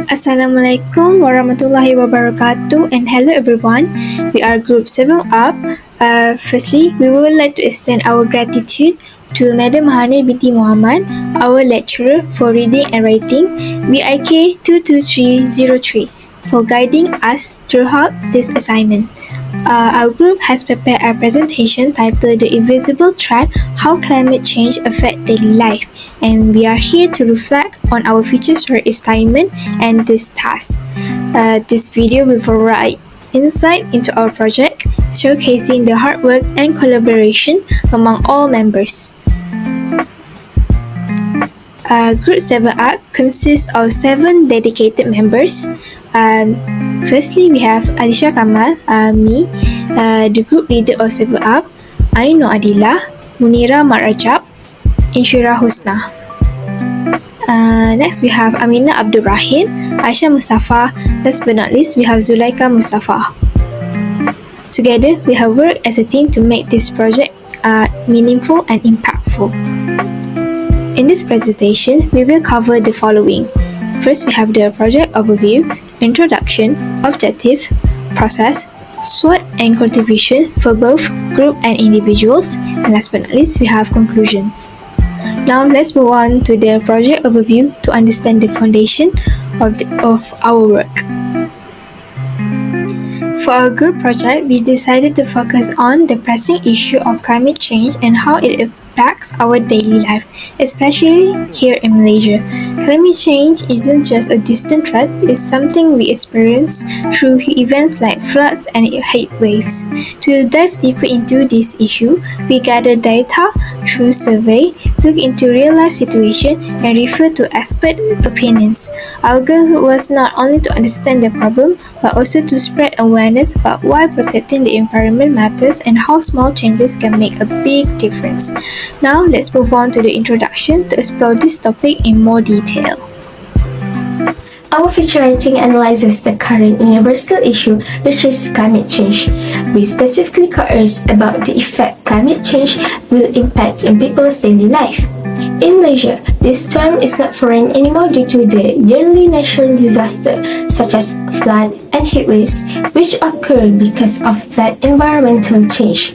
Assalamualaikum warahmatullahi wabarakatuh, and hello everyone. We are Group 7 Up. Firstly, we would like to extend our gratitude to Madam Mahane Binti Muhammad, our lecturer for reading and writing, BIK22303, for guiding us throughout this assignment. Our group has prepared a presentation titled The Invisible Threat: How Climate Change Affects Daily Life, and we are here to reflect on our futures for assignment and this task. This video will provide insight into our project, showcasing the hard work and collaboration among all members. Group 7 ARC consists of 7 dedicated members. Firstly, we have ALESHA KAMAL, me, the group leader of 7 ARC, ADILAH, MUNIRAH RAJAB, INSYIRAH HUSNA. Next, we have AMINAH ABDUL RAHIM, AISYAH MUSTAPHA. Last but not least, we have ZULAIKHA MUSTAPHA. Together, we have worked as a team to make this project meaningful and impactful. In this presentation, we will cover the following. First, we have the project overview, introduction, objective, process, SWOT and contribution for both group and individuals, and last but not least, we have conclusions. Now, let's move on to the project overview to understand the foundation of our work. For our group project, we decided to focus on the pressing issue of climate change and how it impacts our daily life, especially here in Malaysia. Climate change isn't just a distant threat, it's something we experience through events like floods and heat waves. To dive deeper into this issue, we gather data through survey, look into real-life situation, and refer to expert opinions. Our goal was not only to understand the problem, but also to spread awareness about why protecting the environment matters and how small changes can make a big difference. Now, let's move on to the introduction to explore this topic in more detail. Our feature writing analyzes the current universal issue, which is climate change. We specifically covers about the effect climate change will impact in people's daily life. In Malaysia, this term is not foreign anymore due to the yearly natural disaster such as flood and heat waves, which occur because of that environmental change.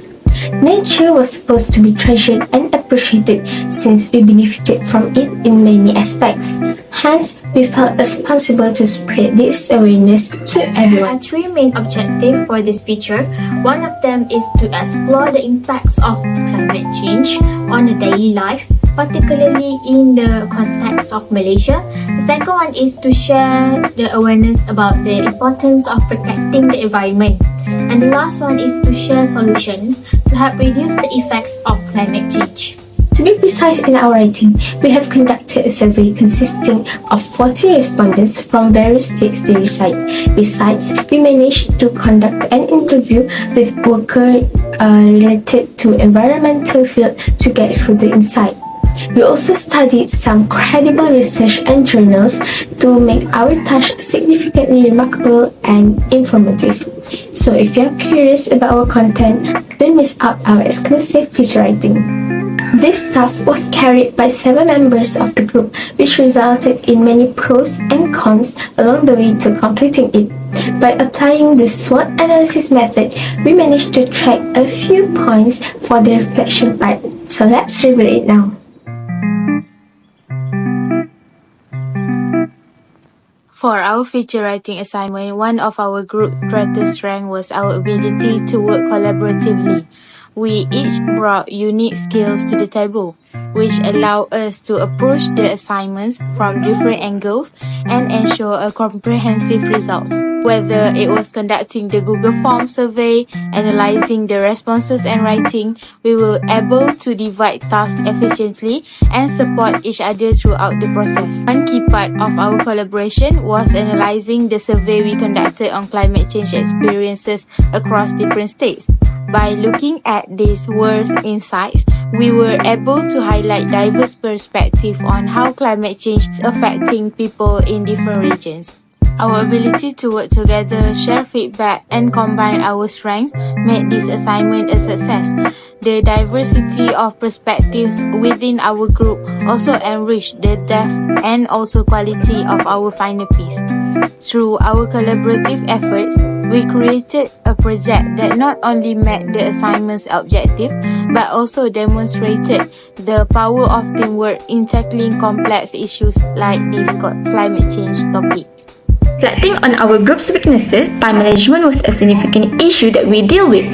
Nature was supposed to be treasured and appreciated since we benefited from it in many aspects. Hence, we felt responsible to spread this awareness to everyone. There are 3 main objectives for this feature. One of them is to explore the impacts of climate change on the daily life, particularly in the context of Malaysia. The second one is to share the awareness about the importance of protecting the environment. And the last one is to share solutions to help reduce the effects of climate change. To be precise in our writing, we have conducted a survey consisting of 40 respondents from various states they reside. Besides, we managed to conduct an interview with workers related to environmental field to get further insight. We also studied some credible research and journals to make our task significantly remarkable and informative. So if you're curious about our content, don't miss out our exclusive feature writing. This task was carried by 7 members of the group, which resulted in many pros and cons along the way to completing it. By applying the SWOT analysis method, we managed to track a few points for the reflection part. So let's review it now. For our feature writing assignment, one of our group greatest strengths was our ability to work collaboratively. We each brought unique skills to the table, which allowed us to approach the assignments from different angles and ensure a comprehensive result. Whether it was conducting the Google Form survey, analyzing the responses and writing, we were able to divide tasks efficiently and support each other throughout the process. One key part of our collaboration was analyzing the survey we conducted on climate change experiences across different states. By looking at these worst insights, we were able to highlight diverse perspectives on how climate change is affecting people in different regions. Our ability to work together, share feedback, and combine our strengths made this assignment a success. The diversity of perspectives within our group also enriched the depth and also quality of our final piece. Through our collaborative efforts, we created a project that not only met the assignment's objective, but also demonstrated the power of teamwork in tackling complex issues like this climate change topic. Reflecting on our group's weaknesses, time management was a significant issue that we deal with.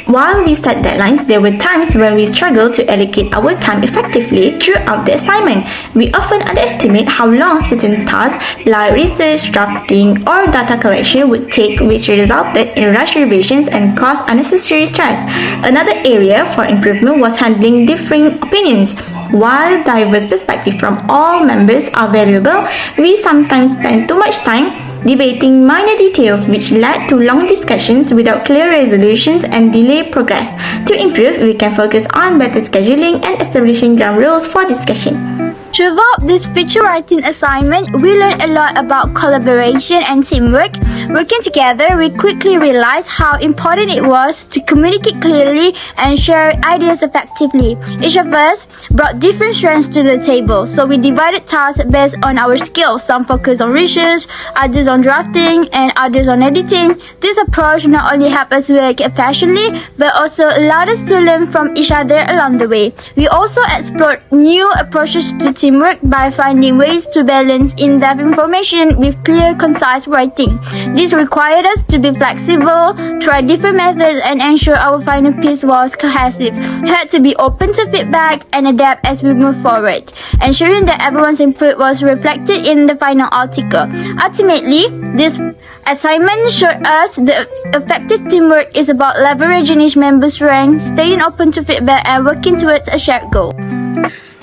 While we set deadlines, there were times when we struggled to allocate our time effectively throughout the assignment. We often underestimate how long certain tasks like research, drafting, or data collection would take, which resulted in rush revisions and caused unnecessary stress. Another area for improvement was handling differing opinions. While diverse perspectives from all members are valuable, we sometimes spend too much time debating minor details, which led to long discussions without clear resolutions and delay progress. To improve, we can focus on better scheduling and establishing ground rules for discussion. Throughout this feature writing assignment, we learned a lot about collaboration and teamwork. Working together, we quickly realized how important it was to communicate clearly and share ideas effectively. Each of us brought different strengths to the table, so we divided tasks based on our skills. Some focused on research, others on drafting, and others on editing. This approach not only helped us work efficiently, but also allowed us to learn from each other along the way. We also explored new approaches to teamwork by finding ways to balance in-depth information with clear, concise writing. This required us to be flexible, try different methods, and ensure our final piece was cohesive. We had to be open to feedback and adapt as we move forward, ensuring that everyone's input was reflected in the final article. Ultimately, this assignment showed us that effective teamwork is about leveraging each member's strengths, staying open to feedback, and working towards a shared goal.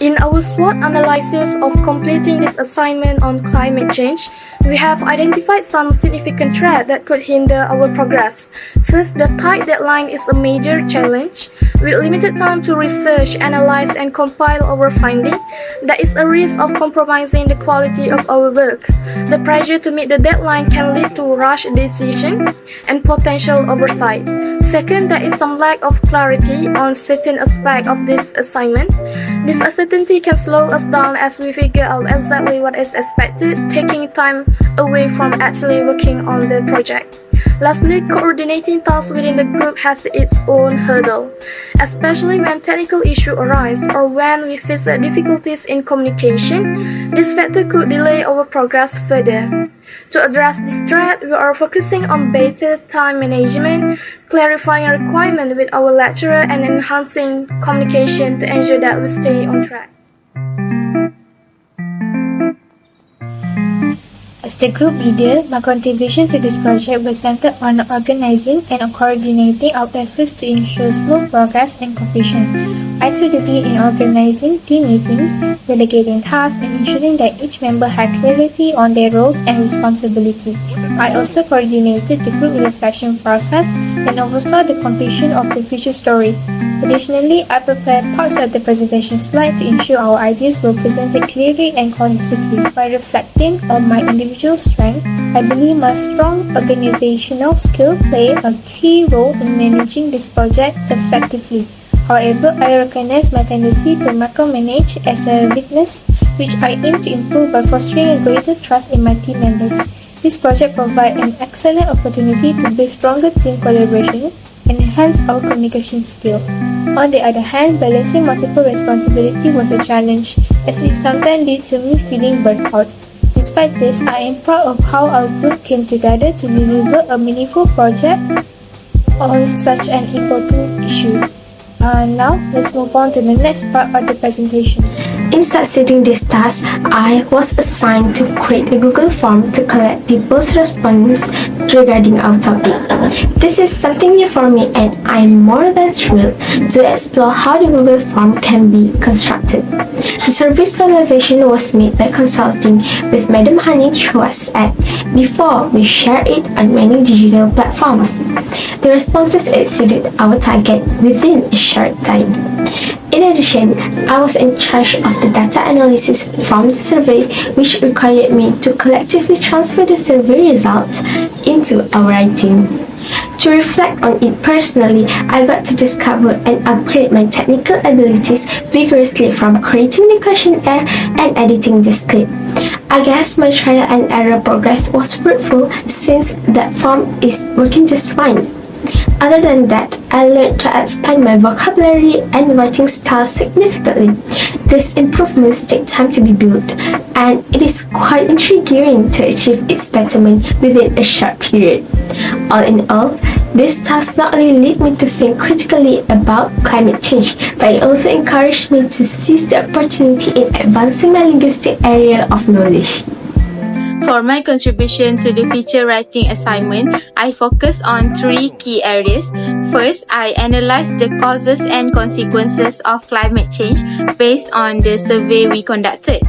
In our SWOT analysis of completing this assignment on climate change, we have identified some significant threats that could hinder our progress. First, the tight deadline is a major challenge. With limited time to research, analyze, and compile our findings, there is a risk of compromising the quality of our work. The pressure to meet the deadline can lead to rush decision and potential oversight. Second, there is some lack of clarity on certain aspects of this assignment. This uncertainty can slow us down as we figure out exactly what is expected, taking time away from actually working on the project. Lastly, coordinating tasks within the group has its own hurdle, especially when technical issues arise or when we face difficulties in communication. This factor could delay our progress further. To address this threat, we are focusing on better time management, clarifying requirements with our lecturer, and enhancing communication to ensure that we stay on track. As the group leader, my contribution to this project was centered on organizing and coordinating our efforts to ensure smooth progress and completion. I took the lead in organizing team meetings, delegating tasks, and ensuring that each member had clarity on their roles and responsibility. I also coordinated the group reflection process and oversaw the completion of the feature story. Additionally, I prepared parts of the presentation slide to ensure our ideas were presented clearly and cohesively. By reflecting on my individual strength, I believe my strong organizational skill played a key role in managing this project effectively. However, I recognize my tendency to micromanage as a weakness, which I aim to improve by fostering a greater trust in my team members. This project provides an excellent opportunity to build stronger team collaboration and enhance our communication skill. On the other hand, balancing multiple responsibilities was a challenge, as it sometimes leads to me feeling burnt out. Despite this, I am proud of how our group came together to deliver a meaningful project on such an important issue. Now, let's move on to the next part of the presentation. In succeeding this task, I was assigned to create a Google form to collect people's responses regarding our topic. This is something new for me, and I'm more than thrilled to explore how the Google form can be constructed. The service finalization was made by consulting with Madam Hani through WhatsApp before we share it on many digital platforms. The responses exceeded our target within a short time. In addition, I was in charge of the data analysis from the survey, which required me to collectively transfer the survey results into our writing. To reflect on it personally, I got to discover and upgrade my technical abilities vigorously from creating the questionnaire and editing the script. I guess my trial and error progress was fruitful since that form is working just fine. Other than that, I learned to expand my vocabulary and writing style significantly. These improvements take time to be built, and it is quite intriguing to achieve its betterment within a short period. All in all, this task not only led me to think critically about climate change, but it also encouraged me to seize the opportunity in advancing my linguistic area of knowledge. For my contribution to the feature writing assignment, I focus on 3 key areas. First, I analyze the causes and consequences of climate change based on the survey we conducted,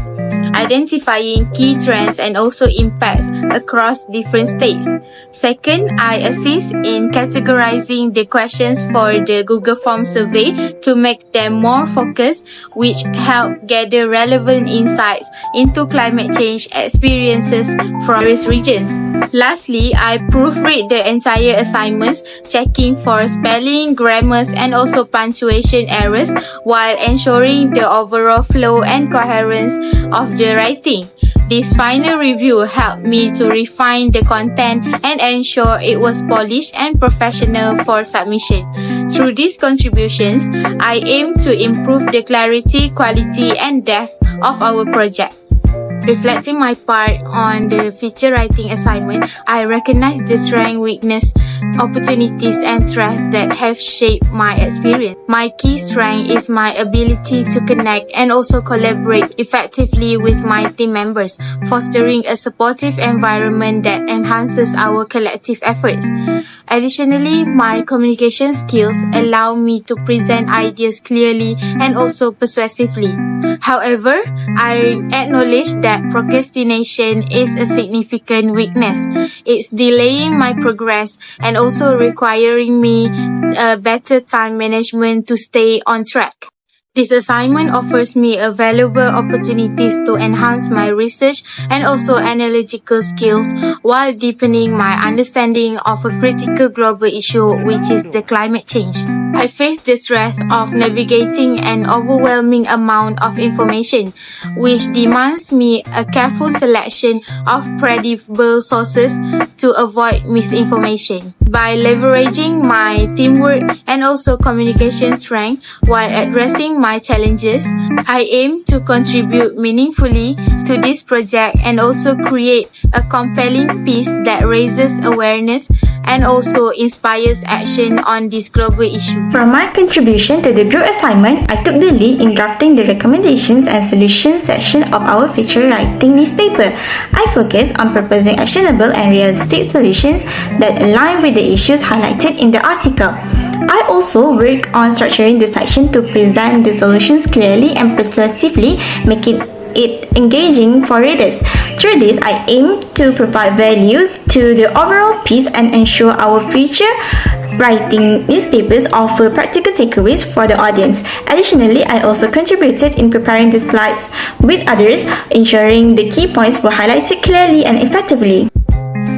identifying key trends and also impacts across different states. Second, I assist in categorizing the questions for the Google Form survey to make them more focused, which help gather relevant insights into climate change experiences from various regions. Lastly, I proofread the entire assignments, checking for spelling, grammars, and also punctuation errors while ensuring the overall flow and coherence of the writing. This final review helped me to refine the content and ensure it was polished and professional for submission. Through these contributions, I aim to improve the clarity, quality, and depth of our project. Reflecting my part on the feature writing assignment, I recognize the strength, weakness, opportunities, and threats that have shaped my experience. My key strength is my ability to connect and also collaborate effectively with my team members, fostering a supportive environment that enhances our collective efforts. Additionally, my communication skills allow me to present ideas clearly and also persuasively. However, I acknowledge that procrastination is a significant weakness. It's delaying my progress and also requiring me better time management to stay on track. This assignment offers me a valuable opportunities to enhance my research and also analytical skills while deepening my understanding of a critical global issue, which is the climate change. I face the threat of navigating an overwhelming amount of information, which demands me a careful selection of credible sources to avoid misinformation. By leveraging my teamwork and also communication strength while addressing my challenges, I aim to contribute meaningfully to this project and also create a compelling piece that raises awareness and also inspires action on this global issue. From my contribution to the group assignment, I took the lead in drafting the recommendations and solutions section of our feature writing newspaper. I focused on proposing actionable and realistic solutions that align with the issues highlighted in the article. I also work on structuring the section to present the solutions clearly and persuasively, making it engaging for readers. Through this, I aim to provide value to the overall piece and ensure our feature writing newspapers offer practical takeaways for the audience. Additionally, I also contributed in preparing the slides with others, ensuring the key points were highlighted clearly and effectively.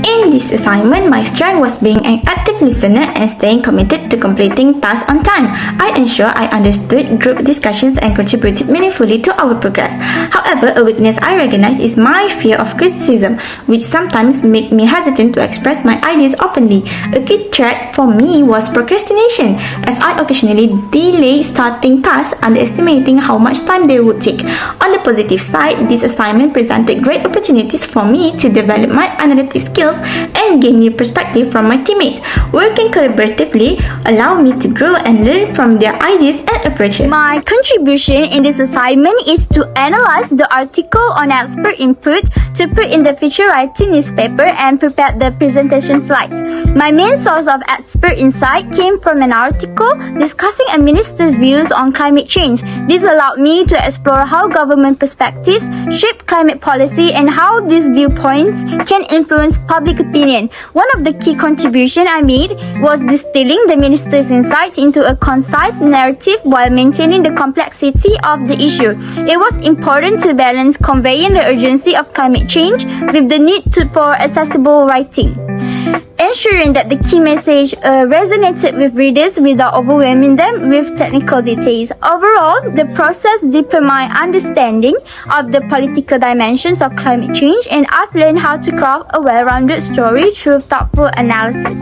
In this assignment, my strength was being an active listener and staying committed to completing tasks on time. I ensure I understood group discussions and contributed meaningfully to our progress. However, a weakness I recognize is my fear of criticism, which sometimes made me hesitant to express my ideas openly. A key threat for me was procrastination, as I occasionally delay starting tasks, underestimating how much time they would take. On the positive side, this assignment presented great opportunities for me to develop my analytic skills and gain new perspective from my teammates. Working collaboratively allow me to grow and learn from their ideas and approaches. My contribution in this assignment is to analyze the article on expert input to put in the feature writing newspaper and prepare the presentation slides. My main source of expert insight came from an article discussing a minister's views on climate change. This allowed me to explore how government perspectives shape climate policy and how these viewpoints can influence public public opinion. One of the key contributions I made was distilling the minister's insights into a concise narrative while maintaining the complexity of the issue. It was important to balance conveying the urgency of climate change with the need for accessible writing, ensuring that the key message resonated with readers without overwhelming them with technical details. Overall, the process deepened my understanding of the political dimensions of climate change, and I've learned how to craft a well-rounded story through thoughtful analysis.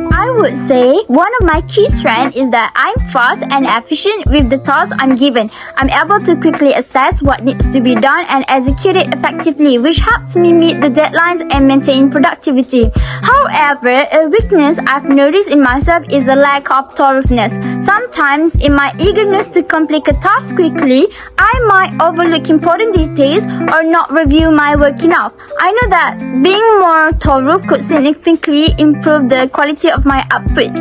I would say one of my key strengths is that I'm fast and efficient with the tasks I'm given. I'm able to quickly assess what needs to be done and execute it effectively, which helps me meet the deadlines and maintain productivity. However, a weakness I've noticed in myself is the lack of thoroughness. Sometimes, in my eagerness to complete a task quickly, I might overlook important details or not review my work enough. I know that being more thorough could significantly improve the quality of my output.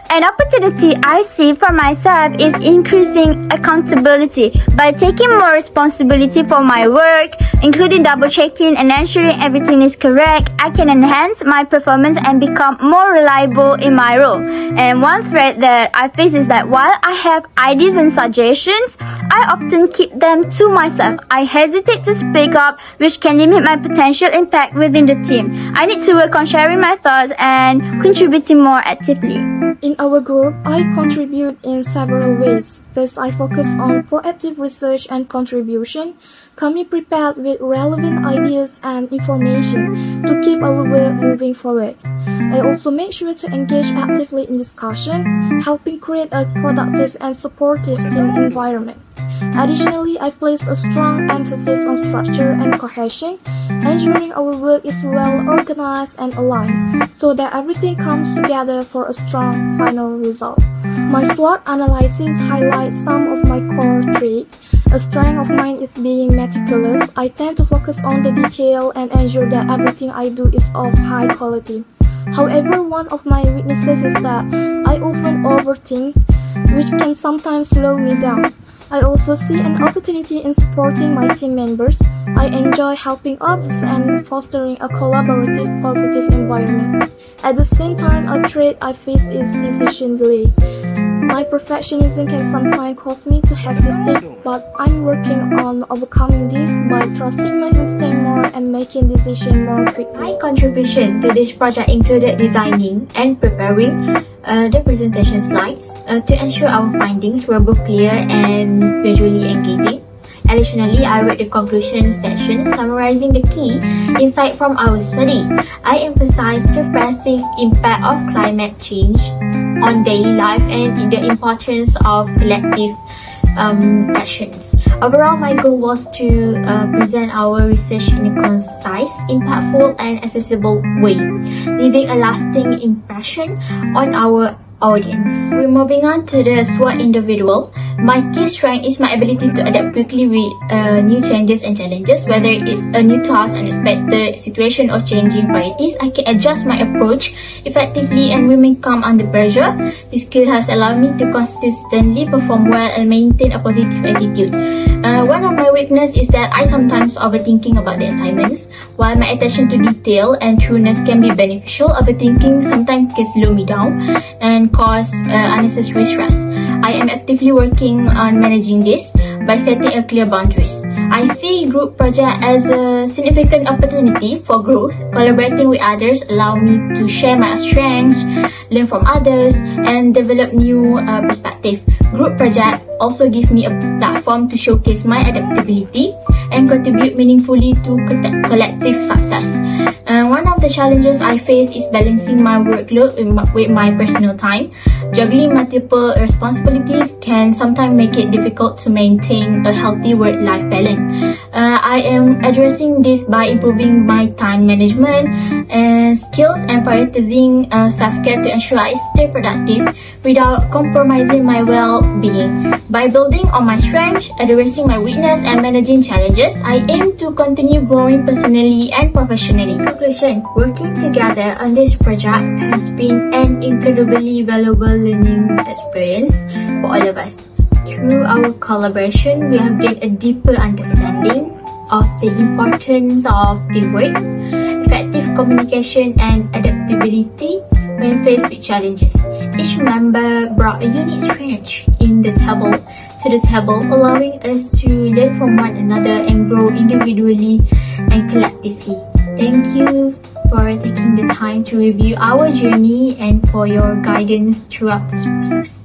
An opportunity I see for myself is increasing accountability. By taking more responsibility for my work, including double-checking and ensuring everything is correct, I can enhance my performance and become more reliable in my role. And one threat that I face is that while I have ideas and suggestions, I often keep them to myself. I hesitate to speak up, which can limit my potential impact within the team. I need to work on sharing my thoughts and contributing more actively. In our group, I contribute in several ways. First, I focus on proactive research and contribution, coming prepared with relevant ideas and information to keep our work moving forward. I also make sure to engage actively in discussion, helping create a productive and supportive team environment. Additionally, I place a strong emphasis on structure and cohesion, ensuring our work is well organized and aligned, so that everything comes together for a strong final result. My SWOT analysis highlights some of my core traits. A strength of mine is being meticulous. I tend to focus on the detail and ensure that everything I do is of high quality. However, one of my weaknesses is that I often overthink, which can sometimes slow me down. I also see an opportunity in supporting my team members. I enjoy helping others and fostering a collaborative, positive environment. At the same time, a trait I face is decision delay. My perfectionism can sometimes cause me to hesitate, but I'm working on overcoming this by trusting my instinct more and making decisions more quickly. My contribution to this project included designing and preparing the presentation slides to ensure our findings were both clear and visually engaging. Additionally, I wrote the conclusion section summarizing the key insight from our study. I emphasized the pressing impact of climate change on daily life and the importance of collective actions. Overall, my goal was to present our research in a concise, impactful, and accessible way, leaving a lasting impression on our audience. We're moving on to the SWOT individual. My key strength is my ability to adapt quickly with new changes and challenges. Whether it's a new task, unexpected situation, or changing priorities, I can adjust my approach effectively and remain calm under pressure. This skill has allowed me to consistently perform well and maintain a positive attitude. One of my weaknesses is that I sometimes overthinking about the assignments. While my attention to detail and trueness can be beneficial, overthinking sometimes can slow me down and cause unnecessary stress. I am actively working on managing this by setting a clear boundaries. I see group project as a significant opportunity for growth. Collaborating with others allow me to share my strengths, learn from others, and develop new perspective. Group project also give me a platform to showcase my adaptability and contribute meaningfully to collective success. One of the challenges I face is balancing my workload with my personal time. Juggling multiple responsibilities can sometimes make it difficult to maintain a healthy work-life balance. I am addressing this by improving my time management and skills and prioritizing self-care to ensure I stay productive without compromising my well-being. By building on my strengths, addressing my weakness, and managing challenges, I aim to continue growing personally and professionally. In conclusion, working together on this project has been an incredibly valuable learning experience for all of us. Through our collaboration, we have gained a deeper understanding of the importance of teamwork, effective communication and adaptability when faced with challenges. Each member brought a unique strength to the table, allowing us to learn from one another and grow individually and collectively. Thank you for taking the time to review our journey and for your guidance throughout this process.